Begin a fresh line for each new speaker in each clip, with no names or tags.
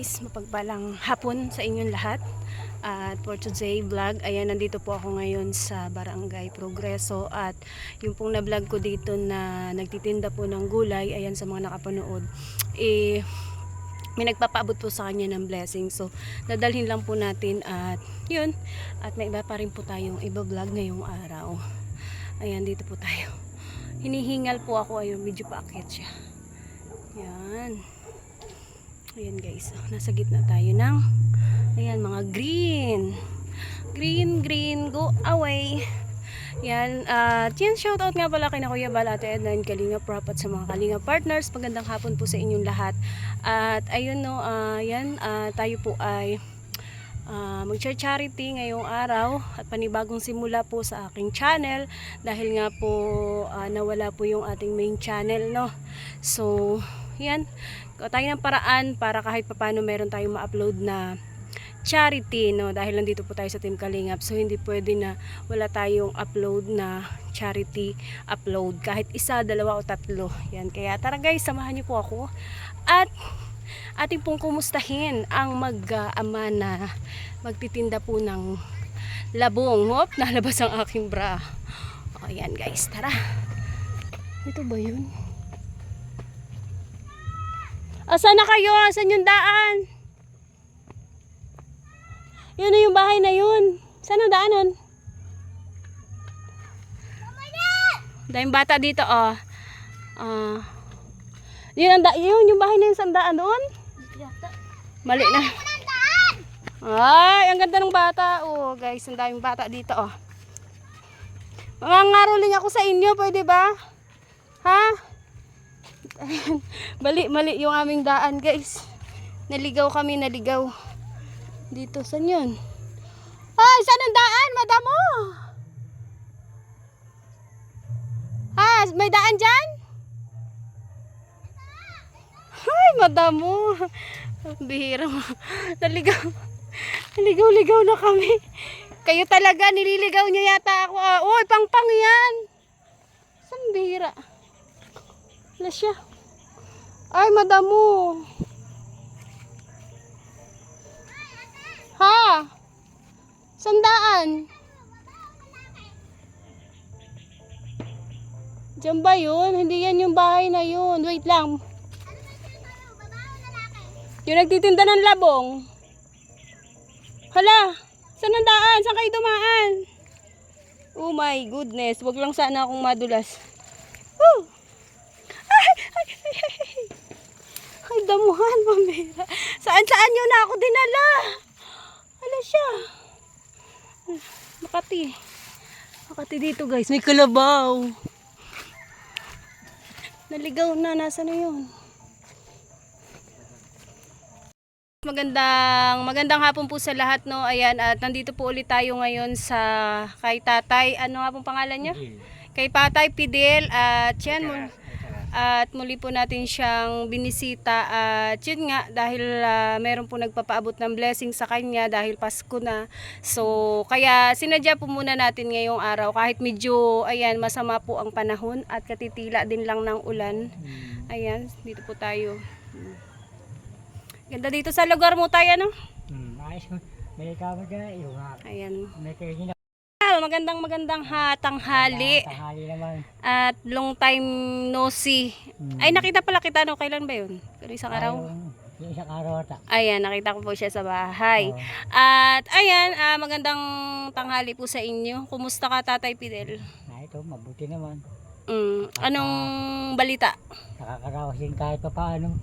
guys, mapagpalang hapon sa inyong lahat. At for today vlog, ayan, nandito po ako ngayon sa Barangay Progreso. At yung pong na-vlog ko dito na nagtitinda po ng gulay, ayan, sa mga nakapanood, may nagpapaabot po sa kanya ng blessing. So, dadalhin lang po natin at yun. At may iba pa rin po tayong iba vlog ngayong araw. Ayan, dito po tayo. Hinihingal po ako, ayun, medyo paakyat siya. Ayan. Ayan guys, nasa gitna tayo ng ayan, mga green, go away. Yan, yan, shoutout nga pala kay na Kuya Bal, Ate Edna, and Kalinga Prop at sa mga Kalinga partners. Magandang hapon po sa inyong lahat. At ayun no, yan, tayo po ay mag-charity ngayong araw at panibagong simula po sa aking channel dahil nga po nawala po yung ating main channel, no. So yan, tayo ng paraan para kahit papano meron tayong ma-upload na charity, no, dahil nandito po tayo sa Team Kalingap. So hindi pwede na wala tayong upload na charity upload, kahit isa, dalawa o tatlo. Yan, kaya tara guys, samahan niyo po ako at ating pong kumustahin ang mag-ama na magtitinda po ng labong. Hop, nalabas ang aking bra. O yan guys, tara. Ito ba yun? Asan na kayo? Asan yung daan? Yun na yung bahay na yun. Saan ang daanan? Dahil bata dito, oh. Yun yung bahay na yun, saan daan doon? Mali na. Ay, ang ganda ng bata. Oh, guys, ang daming bata dito, oh. Mangangaroling ako sa inyo, pwede ba? Ha? Mali yung aming daan, guys. Naligaw kami, naligaw. Dito, saan yun? Ay, saan ang daan, madamo? Ha, may daan dyan? Ay, madamo. Bihira mo. Naligaw na kami. Kayo talaga, nililigaw nyo yata ako. Uy, pang yan. Saan bihira? Wala siya. Ay, madamo. Ha? Sandaan. Diyan ba yun? Hindi yan yung bahay na yun. Wait lang. Yung nagtitinda ng labong. Hala, saan ang daan? Saan kayo dumaan? Oh my goodness. Wag lang sana akong madulas. Woo! Ay, damuhan, pambira. Saan nyo na ako dinala? Hala siya. Makati dito guys. May kalabaw. Naligaw na. Nasa na yun? Magandang hapon po sa lahat, no. Ayan, at nandito po ulit tayo ngayon sa kay Tatay. Ano nga pong pangalan niya? Kay Tatay Fidel. At yan, at muli po natin siyang binisita. At yun nga, dahil meron po nagpapaabot ng blessing sa kanya dahil Pasko na. So, kaya sinadya po muna natin ngayong araw. Kahit medyo, ayan, masama po ang panahon at katitila din lang ng ulan. Ayan, dito po tayo. Ganda dito sa lugar mo tayo, no?
Ayos mo. May kama dyan.
Ayan.
May kayo
Magandang tanghali.
Tanghali naman.
At long time no see. Ay, nakita pala kita, no? Kailan ba yun? Isang araw?
Yung isang araw ata.
Ayan, nakita ko po siya sa bahay.
Oo.
At ayan, magandang tanghali po sa inyo. Kumusta ka, Tatay Fidel?
Ito, mabuti naman.
Anong balita?
Nakakarawas din kahit pa paano.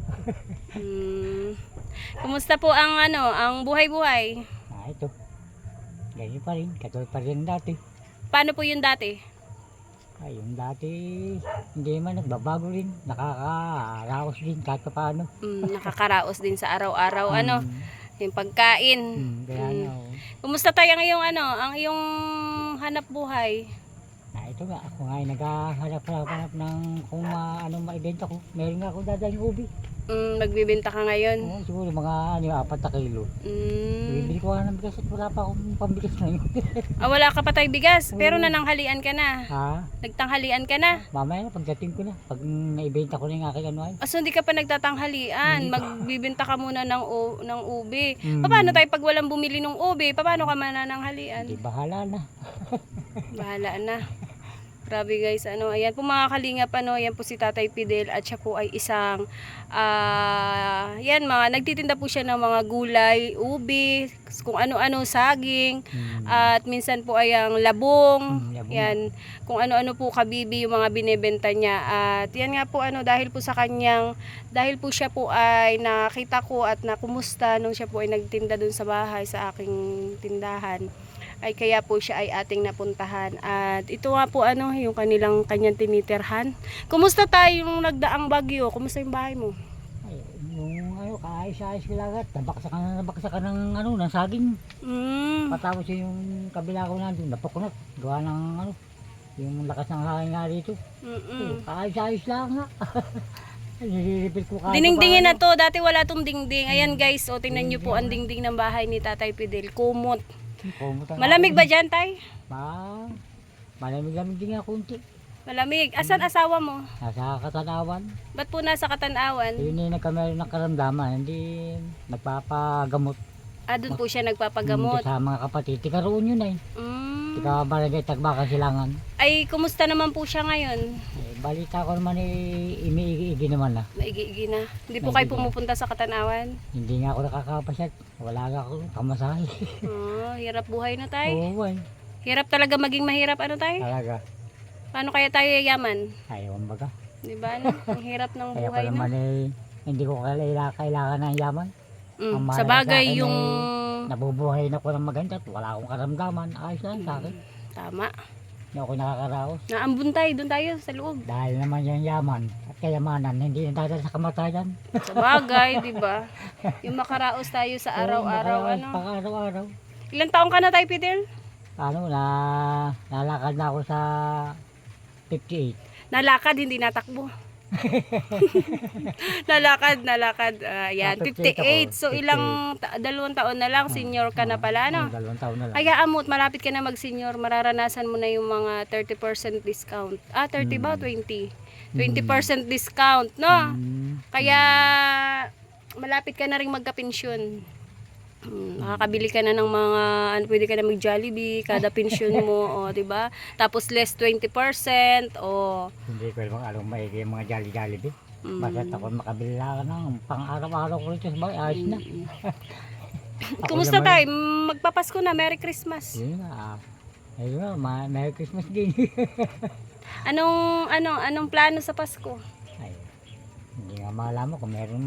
Kumusta po ang ang buhay-buhay?
Ito. Ganyan pa rin. Katulad pa rin dati.
Paano po yung dati?
Ay, yung dati, hindi man nagbabago rin. Nakakarawas din kahit pa paano.
Nakakaraos din sa araw-araw, yung pagkain.
Kaya
Kumusta tayo ngayong ang iyong hanap buhay?
ito nga, ako nga ay naghahanap ng kung maibenta ko. Meron nga ako dadalhin ubi.
Magbibenta ka ngayon.
Oo, siguro mga 4 na kilo.
Mm.
Bibili ko nga ng bigas at wala pa akong pambigas ngayon.
Wala ka pa tay bigas, pero
Oo.
nananghalian ka na.
Ha?
Nagtanghalian ka na.
Mamaya na, pagdating ko na. Pag naibenta ko na yung aking ano ay.
So hindi ka pa nagtatanghalian,
Hindi pa.
magbibenta ka muna ng ube.
Mm.
Paano tayo pag walang bumili ng ube? Paano ka manananghalian?
Hindi, bahala na.
Bahala na. Grabe guys, ayan po mga kalingap, ayan po si Tatay Fidel at siya po ay isang, yan nagtitinda po siya ng mga gulay, ubi, kung ano-ano, saging, at minsan po ay ang labong,
Labong.
yan, kung ano-ano po kabibi yung mga binebenta niya. At yan nga po, dahil po sa kanyang, dahil po siya po ay nakita ko at nakumusta nung siya po ay nagtinda dun sa bahay sa aking tindahan, ay kaya po siya ay ating napuntahan. At ito nga po yung kanyang tinitirhan. Kumusta tayo yung nagdaang bagyo? Kumusta yung bahay mo?
Ay, yung kaayos-ayos ko lagat. Nabaksa ka ng ng saging. Patapos yung kabila ko nandun, napukunot. Gawa ng yung lakas ng hangin nga dito. Kaayos-ayos lang nga. Nililipit ko kahit
Diningdingin na
paano.
to. Dati wala tong dingding. Ayan guys, tingnan nyo po ang dingding ng bahay ni Tatay Fidel. Kumot. Malamig ba dyan, Tay?
Malamig-lamig din nga kunti.
Malamig. Asan asawa mo?
Nasa Katanawan.
Ba't po nasa Katanawan?
Yun yung nagkameron ng karamdaman. Hindi nagpapagamot.
Doon po siya nagpapagamot.
Sa mga kapatid. Tika roon yun ay. Tika barangay Tagbakan Silangan.
Ay, kumusta naman po siya ngayon?
Balita ko naman imiigi naman na.
Maigi-igi na. Hindi po kayo
Maigi na.
pumupunta sa Katanawan?
Hindi nga ako nakakapasyat. Wala nga ako kamasahe.
Hirap buhay na tayo.
Oo ay.
Hirap talaga maging mahirap tayo?
Talaga.
Paano kaya tayo yayaman?
Ayaw baga.
Di ba? Ang hirap ng
Kaya ko
buhay
naman
na.
hindi ko kailangan ng yaman. Ang mahalaga
Sa bagay
sa akin
yung...
Nabubuhay na ko ng maganda at wala akong karamdaman. Ayos lang sa akin.
Tama.
Hindi ako nakakaraos.
Naambun tayo. Doon tayo sa loob.
Dahil naman yung yaman at kayamanan, hindi na dadala sa kamatayan.
Sa bagay, di ba? Yung makaraos tayo sa araw-araw.
Pang araw-araw.
Ilang taong ka na tayo, Fidel?
Nalakad na ako sa 58.
Nalakad, hindi natakbo. nalakad. Yan, 58. So,
58.
ilang, 2 taon na lang, senior ka na pala, no?
2 taon na lang.
Kaya amot, malapit ka na mag-senior, mararanasan mo na yung mga 30% discount. 30 ba? 20? 20% discount, no? Kaya, malapit ka na rin magka-pensyon. Makakabili ka na ng mga, pwede ka na mag-Jollibee, kada pensyon mo, di ba? Tapos less 20%,
Hindi ko alam anong maigi yung mga jolly-jolly. Basta ako makabili lang ng pang-araw-araw ko rito sa bahay. Ayos na.
Kumusta tayo? Magpapasko na, Merry Christmas.
Yun nga. Ayun nga, Merry Christmas din.
Anong plano sa Pasko?
Ay, hindi nga malaman kung meron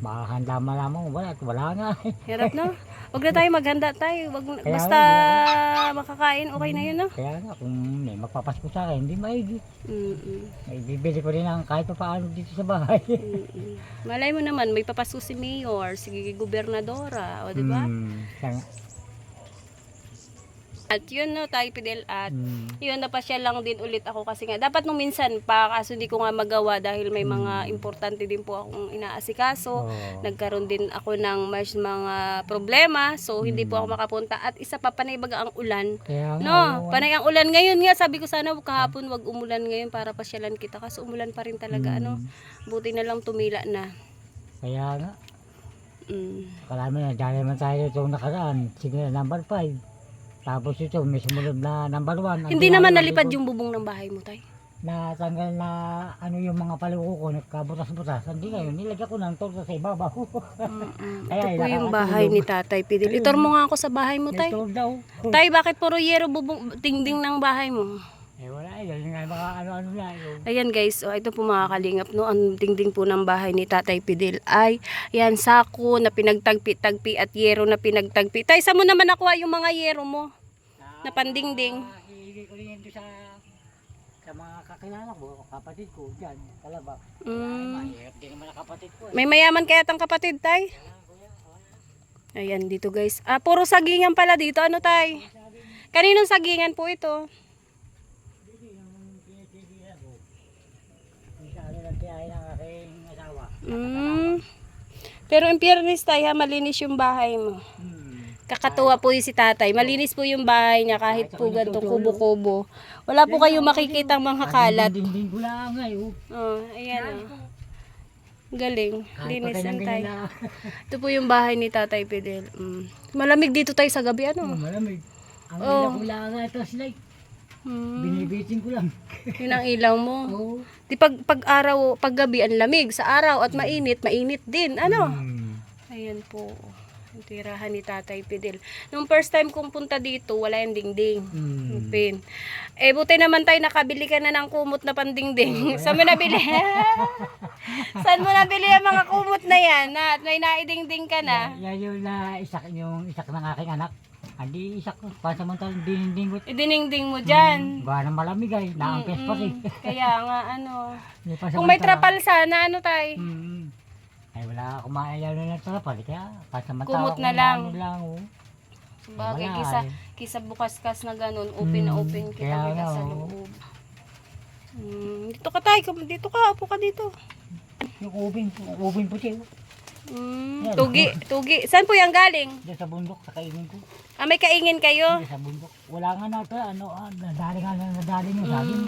makahanda malaman wala nga.
Hirap, no? Huwag na tayo maghanda tayo.
Kaya
Basta
nga,
makakain, okay na yun, no?
Kaya nga, kung may magpapasko sa akin, hindi maigi.
Mm-mm.
May bibili ko rin ang kahit pa paano dito sa bahay.
Mm-mm. Malay mo naman, may papasko si Mayor, si Gobernadora, o di ba?
Kaya nga.
At yun, no, tayo Fidel, at yun, napasya lang din ulit ako kasi nga, dapat nung minsan pa, kaso di ko nga magawa dahil may mga importante din po akong inaasikaso. Nagkaroon din ako ng mga problema, so hindi po ako makapunta. At isa pa, panay baga ang ulan.
Kaya nga,
No, panay ang ulan ngayon nga. Sabi ko sana kahapon wag umulan ngayon para pasyalan kita. Kasi umulan pa rin talaga, Buti na lang tumila na.
Kaya nga,
Mm.
kalami na, dahil man tayo itong nakaraan, sige number 5. Tapos ito, may sumunod na number 1.
Hindi naman nalipad yung bubong ng bahay mo, tay.
Natanggal na yung mga paluko ko, nagkabutas-butas. Hindi ngayon, nilagyan ko ng torta sa ibabaw.
Ito po yung bahay ni Tatay Fidel. Itor mo nga ako sa bahay mo, tay.
Ito daw.
Tay, bakit puro yero bubong dingding ng bahay mo?
Wala, yun nga mga ano-ano na yun.
Ayan guys, ito po mga kalingap, no, ang dingding po ng bahay ni Tatay Fidel ay yan, sako na pinagtagpi-tagpi at yero na pinagtagpi. Tay, saan mo naman nakuha yung mga yero mo na pandingding?
Hihigay ko rin ito sa mga kakilala ko, kapatid ko, dyan, Kalabak. Mahirap din naman ang kapatid ko.
May mayaman kaya tang kapatid, tay? Ayan, dito guys. Puro sagingan pala dito. Ano, tay? Kaninong sagingan po ito?
Isa ano lang tiyahin ang aking asawa.
Pero in fairness tayo, ha, malinis yung bahay mo. Kakatuwa po yung si tatay. Malinis po yung bahay niya kahit po ganito kubo-kubo. Wala po kayong makikitang mga kalat.
Dinding ko lang ay.
Oh, ayan oh. Galing. Linis
Kahit
yan
patay
tayo.
ng ganyan
Ito po yung bahay ni Tatay Fidel. Malamig dito tayo sa gabi, ano?
malamig. Ang
Oh.
ilaw ko lang nga ito light.
Hmm.
Binibitin ko lang.
Yun ang ilaw mo.
Oo.
Di pag araw, pag gabi ang lamig. Sa araw at mainit, mainit din. Ano? Ayan po. Ang tirahan ni Tatay Fidel. Nung first time kong punta dito, wala yung dingding. Pin. Eh, buti naman tayo nakabili ka na ng kumot na pandingding. Saan mo nabili? Saan mo nabili ang mga kumot na yan? Na, may naidingding ka na?
Yan yung isak ng aking anak. Hindi isak ko. Pansamantalang dininding ko.
Idiningding mo dyan.
Gawa ng malamig ay. Naampes pa rin.
Kaya nga, ano.
May
Kung may
pansamantala.
trapal sana, ano tayo?
Ay wala akong maayaw na ng trapal. Kaya pansamantala
Kumot
ko
na lang.
ano lang.
Bagay,
Wala
kisa bukas-kas na ganun, open na open kita
Kaya
kita
nga,
sa
oo.
loob. Dito ka tayo, dito ka, upo ka dito.
Yung ubing puti. Yan.
Tugi. Saan po yung galing?
Diyan sa bundok, sa kainin ko.
Ah, may kaingin kayo?
Diyan sa bundok. Wala nga na ito. Nadali yung saging.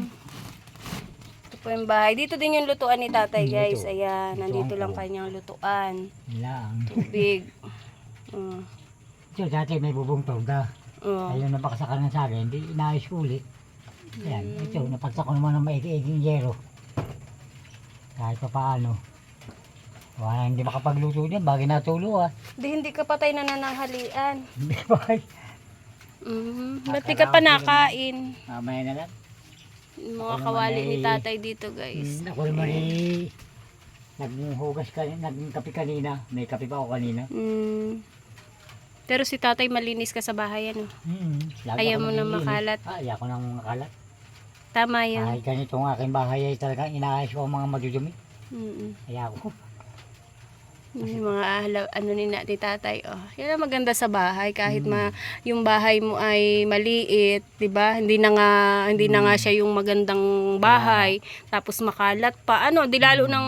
Ito po yung bahay. Dito din yung lutuan ni tatay,
Dito.
guys. Ayan,
Lutuan
nandito
ko.
lang kanyang lutuan.
Lang.
Tubig.
So dati may bubong toga.
Oh.
Ayun napakasakan ng saging. Hindi inaayos ko ulit. Ayan. Ito, napagsak ko naman ng maigi-iging yero. Kahit pa paano. Wala hindi makapagluto dyan. Bagay natulo
Hindi ka patay na nananghalian.
Hindi pa kayo.
Ba't di ka pa nakain?
Mamaya na lang.
Yung mga
Ako
kawali
naman
ni
ay-
tatay dito, guys.
Ako naman naghugas kanina, naging kape kanina. May kape pa ako kanina.
Pero si tatay malinis ka sa bahay, ano?
Lagi
Ayaw
ako
mo na
nanilinis.
makalat.
Ayaw ko nang makalat.
Tama yun.
Ay, ganito ang aking bahay ay talagang inaayos ko ang mga madudumi. Ayaw ko.
Yung mga ano ni tatay, oh. Yan ang maganda sa bahay kahit yung bahay mo ay maliit, 'di ba? Hindi na nga siya yung magandang bahay, tapos makalat pa. Ano, di lalo ng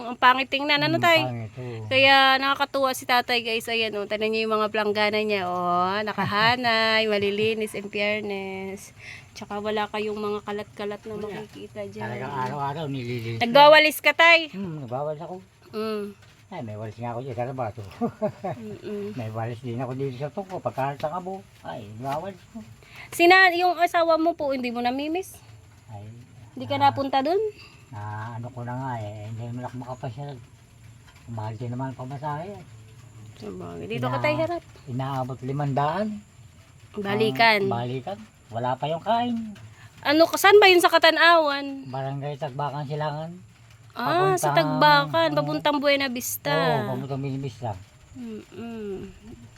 ang pangit tingnan, ano tay?
Pangit, oo.
Kaya nakakatuwa si tatay, guys. Ayan, oh. Tignan niyo yung mga planggana niya, oh. Nakahanay, malilinis, in fairness. Tsaka wala kayong mga kalat-kalat na makikita dyan.
Talagang araw-araw nililinis.
Nagwawalis ka, tay?
Nagbawalis ako. Ay, may walis nga ako dyan sa labato. May walis din ako dito sa tungko. Pagkahalit ang abo, ay, nagwawalis ko.
Yung asawa mo po, hindi mo namimiss?
Ay,
Hindi ka napunta dun?
ano ko na nga hindi naman ako makapasyal. Mahal din naman ang pamasahe.
Dito ka tayo harap.
Inaabot 500.
Balikan.
Balikan. Wala pa yung kain.
Ano, saan ba yun sa Katanawan?
Barangay Tagbakan Silangan.
Sa Tagbakan, papuntang Buena Vista.
Oo, papuntang Binibista.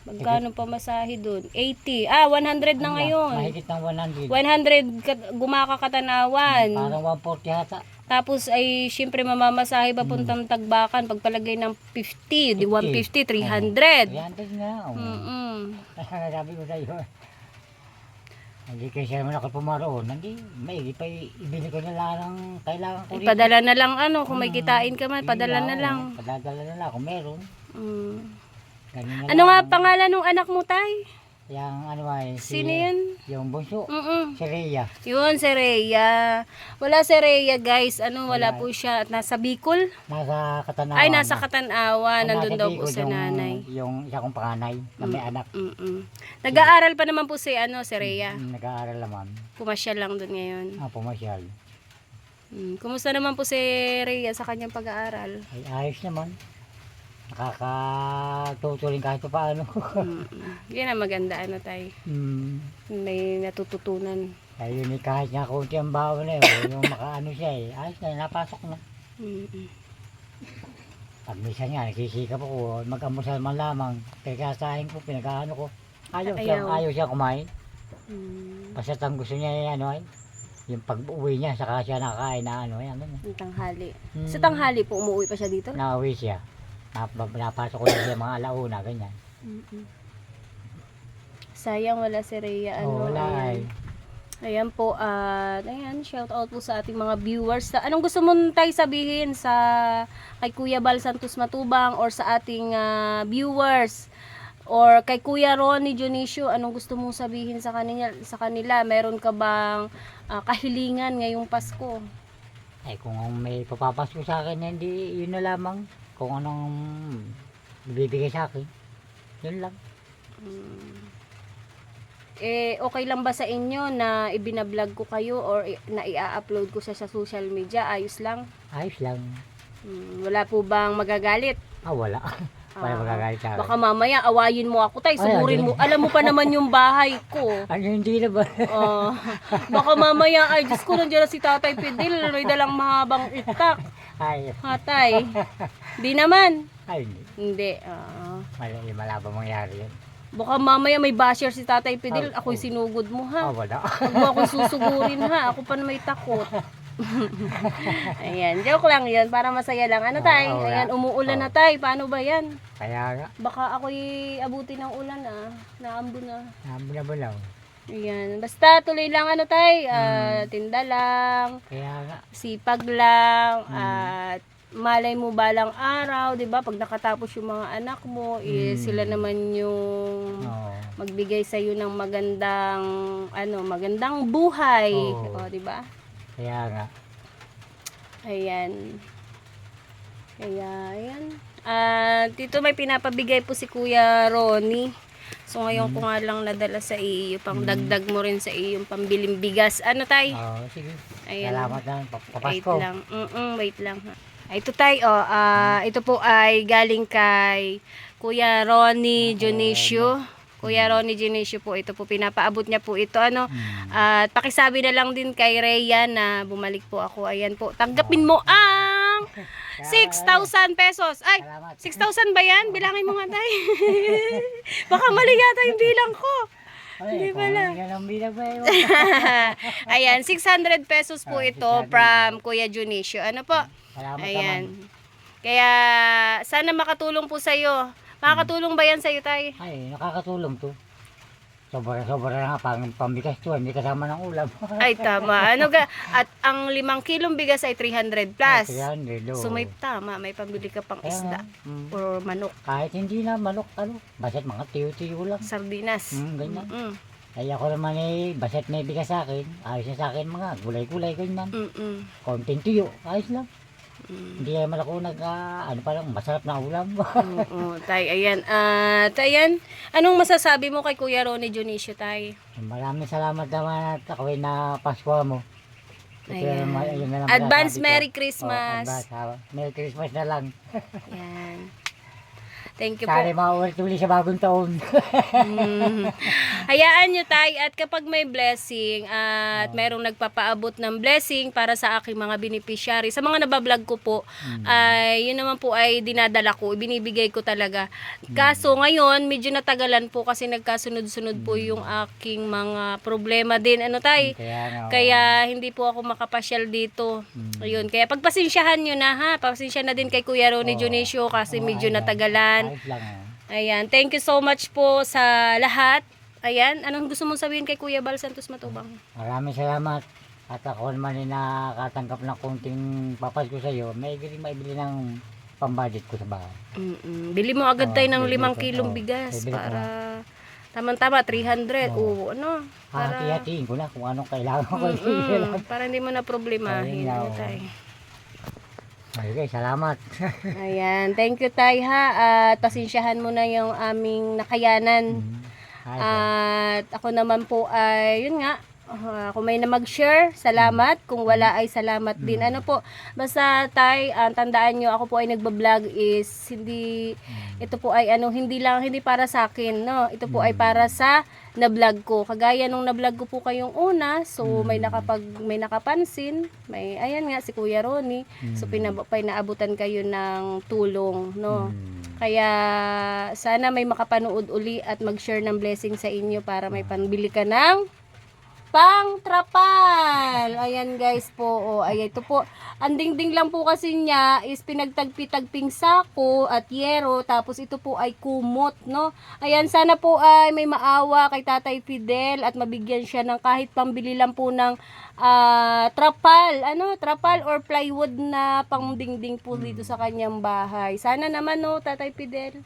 Magkano pa masahe dun? 80. 100 na ngayon.
Mahigit ng 100.
100 gumaka Katanawan.
Parang 140 hata.
Tapos ay syempre mamamasahe papuntang Tagbakan. Pagpalagay ng 50, di 150, 300.
300 nga. Sabi ko sa iyo. Hindi kayo siya naman ako pumaroon. Hindi, may pa ibili ko na lang ang kailangan ko.
Padala na lang kung may kitain ka man, padala na lang.
Padadala na lang kung meron. Ganun na
Ano nga
lang.
pangalan ng anak mo, tay?
Yang ano ay
Sino yun?
Yung bunso. Si Rhea.
Yun, si Rhea. Wala si Rhea, guys. Wala po siya. Nasa Bicol?
Nasa Katanawan.
Ay, nasa Katanawan. Nandun daw po
Bicol,
sa nanay.
Yung isa kong panganay na may anak.
Nag-aaral pa naman po si Rhea.
Nag-aaral naman.
Pumasyal lang dun ngayon.
Pumasyal.
Kumusta naman po si Rhea sa kanyang pag-aaral?
Ay, ayos naman. Nakakatutuling kahit pa paano.
Yan ang maganda, tay. May natututunan.
Ayun kahit nga kunti ang bawa na yun. Yung makaano siya ayos na, napasok na. Pag minsan nga, nagsisikap ako, mag-amusal man lamang. Pagkasahin ko, pinag-ano ko. Ayaw siya kumain. Basta ang gusto niya yung pag-uwi niya, saka siya nakain na
Yung tanghali. Sa tanghali po, umuwi pa siya dito?
Nauwi siya. Napasok ko na siya mga alauna, ganyan.
Sayang wala si Rhea.
Wala ay.
Ayan po, at ayan, shout out po sa ating mga viewers. Anong gusto mo tayo sabihin sa kay Kuya Bal Santos Matubang or sa ating viewers or kay Kuya Ronnie Dionisio, anong gusto mong sabihin sa kanila? Meron ka bang kahilingan ngayong Pasko?
Ay, kung may papapasko sa akin, hindi, yun na lamang. Kung anong bibigay sa akin, yun lang.
Okay lang ba sa inyo na ibinablog ko kayo or na i-upload ko sa social media? Ayos lang?
Ayos lang.
Wala po bang magagalit?
Wala. Wala magagalit sa akin.
Baka mamaya awayin mo ako tay, sugurin mo. Alam mo pa naman yung bahay ko.
Ano, hindi na ba?
Baka mamaya, ay Diyos ko, nandiyan na si Tatay Pidil, may dalang mahabang itak.
Ay,
Hatay. Di naman.
ay, hindi.
Hindi.
Malabang mangyari yun.
Baka mamaya may basher si Tatay Pidil, ako'y sinugod mo ha.
Wala.
Huwag mo akong susugurin ha, ako pa na may takot. Ayan, joke lang yun, para masaya lang. Ano tay? Ayan, umuulan na tay, paano ba yan?
Kaya nga.
Baka ako'y abuti ng ulan naambo na.
Nabulaw.
Ayan, basta tuloy lang ano tay, tinda lang,
Kaya nga.
sipag lang, at malay mo balang araw, 'di ba? Pag nakatapos yung mga anak mo, sila naman yung magbigay sa iyo ng magandang buhay, 'di ba?
Kaya nga.
Ayan. Kaya ayan. Dito may pinapabigay po si Kuya Ronnie. So ngayon ko nga lang nadala sa iyo, pang dagdag mo rin sa iyong pambiling bigas. Ano tay?
Sige.
Ayan.
Salamat na.
Wait
Papasko.
lang. Wait lang ha. Ito tayo, ito po ay galing kay Kuya Ronnie Dionisio. Kuya Ronnie Dionisio po, ito po pinapaabot niya po ito. At pakisabi na lang din kay Rhea na bumalik po ako. Ayan po, tanggapin mo ang 6,000 pesos. Ay,
Salamat.
6,000 ba yan? Bilangin mo nga tayo. Baka mali yata yung bilang ko. Hindi pala. Ayan, 600 pesos po ito from Kuya Dionisio. Ano po?
Salamat
Ayan. Kaya sana makatulong po sa iyo. Makakatulong ba yan sa iyo, tay?
Ay, nakakatulong to. Sobra na nga, pambigas to, hindi kasama ng ulam.
Ay, tama. At ang 5 kilong bigas ay 300 plus.
300,
So may tama, may pambili ka pang isda or manok,
kahit hindi na manok, basta't mga tiyo-tiyo lang.
sardinas.
Ganyan. Ay ako naman basta't may bigas sa akin, ayos na sa akin mga gulay-gulay, ganyan. Konting tuyo, ayos lang. Hindi naman ako masarap na ulam.
Tay, ayan. Ayan, anong masasabi mo kay Kuya Ronnie Dionisio, tay?
Maraming salamat naman at ako na Pasko mo.
Ayan.
Ayun na lang
Advance
masasabi ko.
Merry Christmas.
Merry Christmas na lang.
Ayan. Thank you po.
Sana maulit uli sa bagong taon.
Hayaan nyo tay, at kapag may blessing at merong nagpapaabot ng blessing para sa aking mga beneficiary, sa mga nabablog ko po, ay yun naman po ay dinadala ko, ibinibigay ko talaga. Kaso ngayon, medyo natagalan po kasi nagkasunod-sunod po yung aking mga problema din. Ano tay? Kaya hindi po ako makapasyal dito. Ayun, kaya pagpasensyahan nyo na ha, pasensya na din kay Kuya Ronnie Dionisio kasi medyo natagalan. Ayan, thank you so much po sa lahat. Ayan, anong gusto mong sabihin kay Kuya Bal Santos Matubang?
Maraming salamat. At ako naman nakatanggap ng konting papasko sa iyo, may maibili ng pambudget ko sa bahay.
Bili mo agad tayo ng 5
bili ko.
kilong bigas
Bibili ko
para tama-tama 300. Ano? Para
Hati-hatiin ko na kung anong kailangan ko.
para hindi mo na problemahin.
Ayun,
Ano, tay?
Okay, salamat.
Ayan, thank you tay ha, at pasensyahan mo na yung aming nakayanan. At ako naman po ay, yun nga, kung may na mag-share, salamat. Kung wala ay salamat din. Ano po, basta tay, tandaan nyo, ako po ay nagbablog is hindi, ito po ay hindi para sa akin, no? Ito po ay para sa na-vlog ko. Kagaya nung na-vlog ko po kayong una, so may nakapansin, ayan nga si Kuya Ronnie, so pinaabutan kayo ng tulong, no? Kaya sana may makapanood uli at mag-share ng blessing sa inyo para may panbili ka ng pang trapal. Ayan guys po. Oh, ay ito po. Ang dingding lang po kasi niya is pinagtagpi-tagping sako at yero. Tapos ito po ay kumot, no? Ayan, sana po ay may maawa kay Tatay Fidel at mabigyan siya ng kahit pambili lang po ng trapal. Ano? Trapal or plywood na pangdingding po dito sa kanyang bahay. Sana naman, no, Tatay Fidel.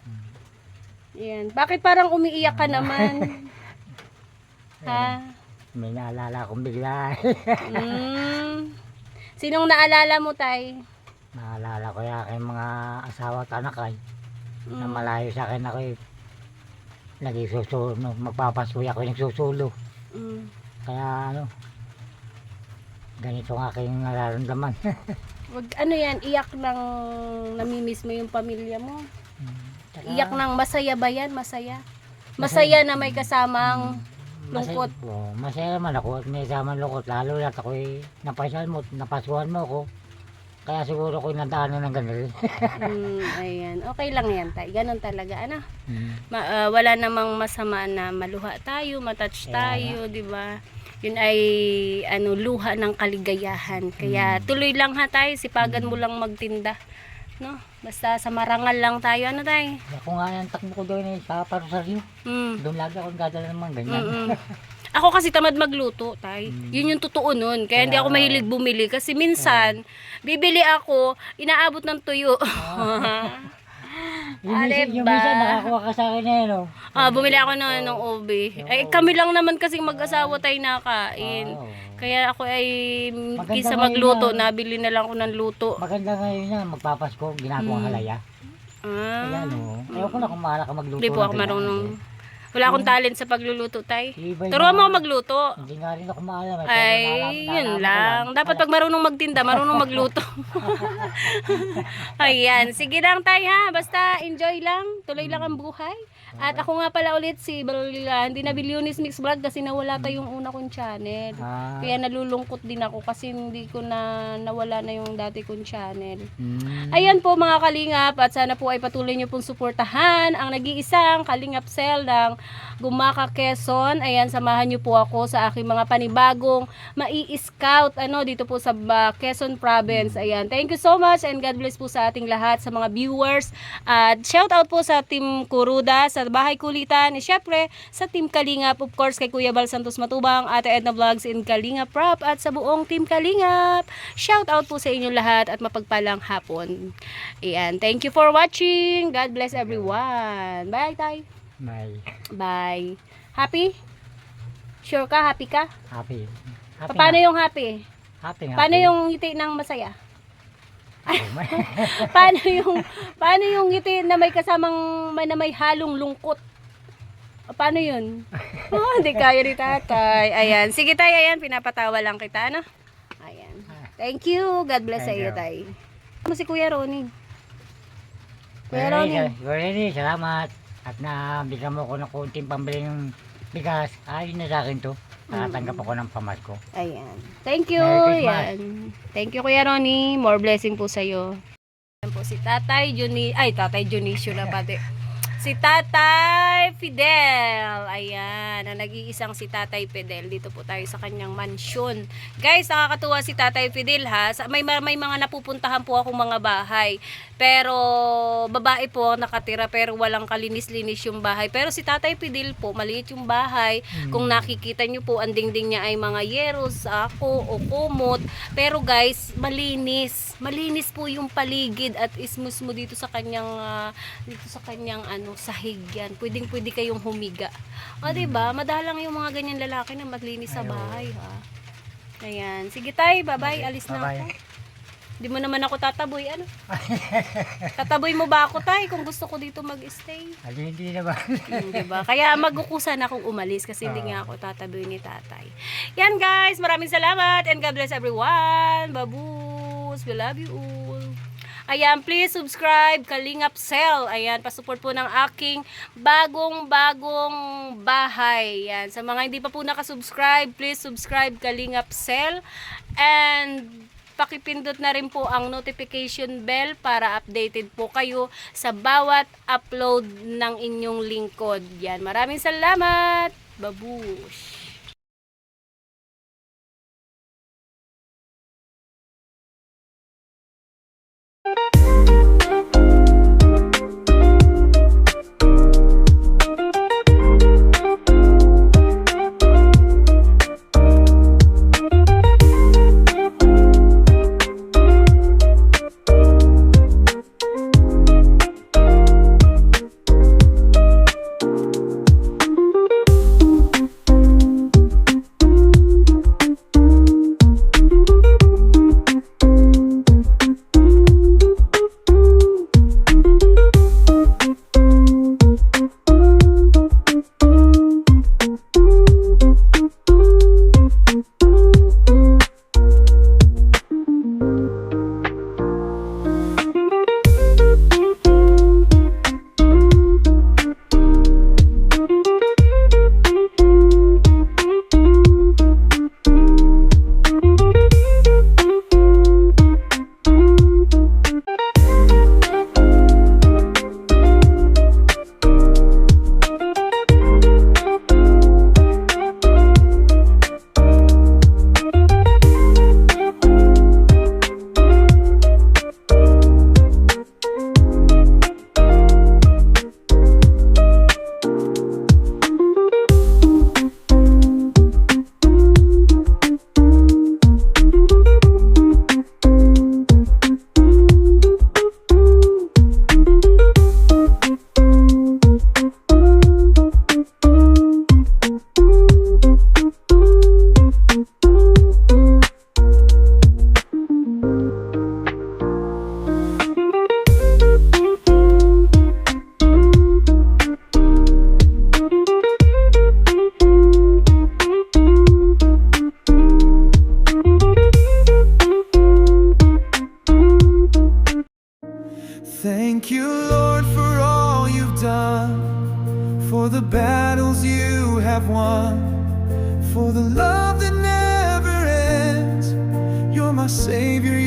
Ayan. Bakit parang umiiyak ka naman? Ha?
May naalala akong bigla.
Sinong naalala mo, Tay?
Naalala ko yung aking mga asawa at anak ay na malayo sa akin ako nagsusulo, magpapasuya ako yung susulo. Kaya ganito ang aking nararamdaman.
Wag ano yan, iyak ng namimiss mo yung pamilya mo. Iyak ng masaya ba yan? Masaya? Masaya na may kasamang lungkot.
Masaya naman ako at may kasamang lungkot. Lalo na ako napasuhan mo ako. Kaya siguro ko nadaanan ng ganun.
Ayan. Okay lang yan, Tay. Ganon talaga. Ano? Wala namang masama na maluha tayo, matouch tayo, di ba? Yun ay luha ng kaligayahan. Kaya tuloy lang ha, Tay. Sipagan mo lang magtinda. No? Basta sa marangal lang tayo. Ano, Tay?
Ako nga yung takbo ko doon sa Parosaryo. Doon lagi akong dadala ng mga ganyan.
Ako kasi tamad magluto, Tay. Yun yung totoo nun. Kaya hindi ako mahilig bumili. Kasi minsan, bibili ako, inaabot ng tuyo.
Yung minsan nakakuha ka sa akin
Bumili ako ng ube. Ay, kami lang naman kasing mag-asawa tayo nakain. Kaya ako ay kisa magluto, nabili na lang ako ng luto.
Maganda ngayon yan, magpapasko, ginagawang halaya. Kaya ayoko na kung mahala ka magluto.
Hindi po ako marunong. Wala akong talent sa pagluluto, Tay. Turuan mo ako magluto.
Hindi nga rin ako maalam.
Ay, yun lang. Dapat pag marunong magtinda, marunong magluto. Ayan. Sige lang, Tay, ha. Basta enjoy lang. Tuloy lang ang buhay. At ako nga pala ulit si Balila. Hindi na Bilyonis Mix Vlog kasi nawala pa yung una kong channel. Kaya nalulungkot din ako kasi hindi ko nawala na yung dati kong channel. Ayan po mga kalingap at sana po ay patuloy nyo pong suportahan ang nag-iisang Kalingap Cell ng Gumaka, Quezon. Ayan, samahan nyo po ako sa aking mga panibagong mai-scout dito po sa Quezon Province. Ayan, thank you so much and God bless po sa ating lahat, sa mga viewers. At shout out po sa Team Kuruda, sa Bahay Kulitan, syempre sa Team Kalingap, of course kay Kuya Bal Santos Matubang, Ate Edna Vlogs in Kalingap Prop at sa buong Team Kalingap. Shout out po sa inyong lahat at mapagpalang hapon. Ayan, thank you for watching. God bless everyone. Bye, Tay.
Bye.
Bye. Happy? Sure ka? Happy ka?
Happy.
Paano yung happy?
Happy.
Paano yung ngiti ng masaya? paano yung ngiti na may kasamang na may halong lungkot? Paano yun? Hindi kaya ni Tatay. Ayan. Sige, Tay. Ayan. Pinapatawa lang kita. Ano? Ayan. Thank you. God bless sa iyo, Tay. Ano si Kuya Ronnie? Kuya Ronnie.
Salamat. At nabigyan mo ko ng konting pambili ng bigas. Ayun na sa akin to. Nakatanggap ako ng pamasko.
Ayan. Thank you.
Ayan.
Thank you, Kuya Ronnie. More blessing po sa'yo. Ayan po si Tatay Dionisio na pati. Si Tatay Fidel. Ayan. Ang nag-iisang si Tatay Fidel. Dito po tayo sa kanyang mansyon. Guys, nakakatuwa si Tatay Fidel ha. May mga napupuntahan po akong mga bahay. Pero babae po nakatira pero walang kalinis-linis yung bahay. Pero si Tatay Fidel po, maliit yung bahay. Kung nakikita nyo po, ang dingding niya ay mga yeros, sako o kumot. Pero guys, malinis. Malinis po yung paligid at ismus mo dito sa kanyang sahig yan. Pwedeng-pwede kayong humiga. O diba? Madalang yung mga ganyan lalaki na maglinis sa bahay ha. Ayan. Sige Tay, bye-bye. Alis na ako. Di mo naman ako tataboy, Tataboy mo ba ako, Tay, kung gusto ko dito mag-stay?
Hindi naman.
Diba? Kaya magukusan akong umalis kasi hindi nga ako tataboy ni Tatay. Yan guys, maraming salamat and God bless everyone. Babus, we love you all. Ayan, please subscribe Kalingap Cell. Ayan, pasupport po ng aking bagong bahay. Ayan, sa mga hindi pa po nakasubscribe, please subscribe Kalingap Cell. And pakipindot na rin po ang notification bell para updated po kayo sa bawat upload ng inyong lingkod. Yan, maraming salamat. Babush!
have won, for the love that never ends. You're my savior,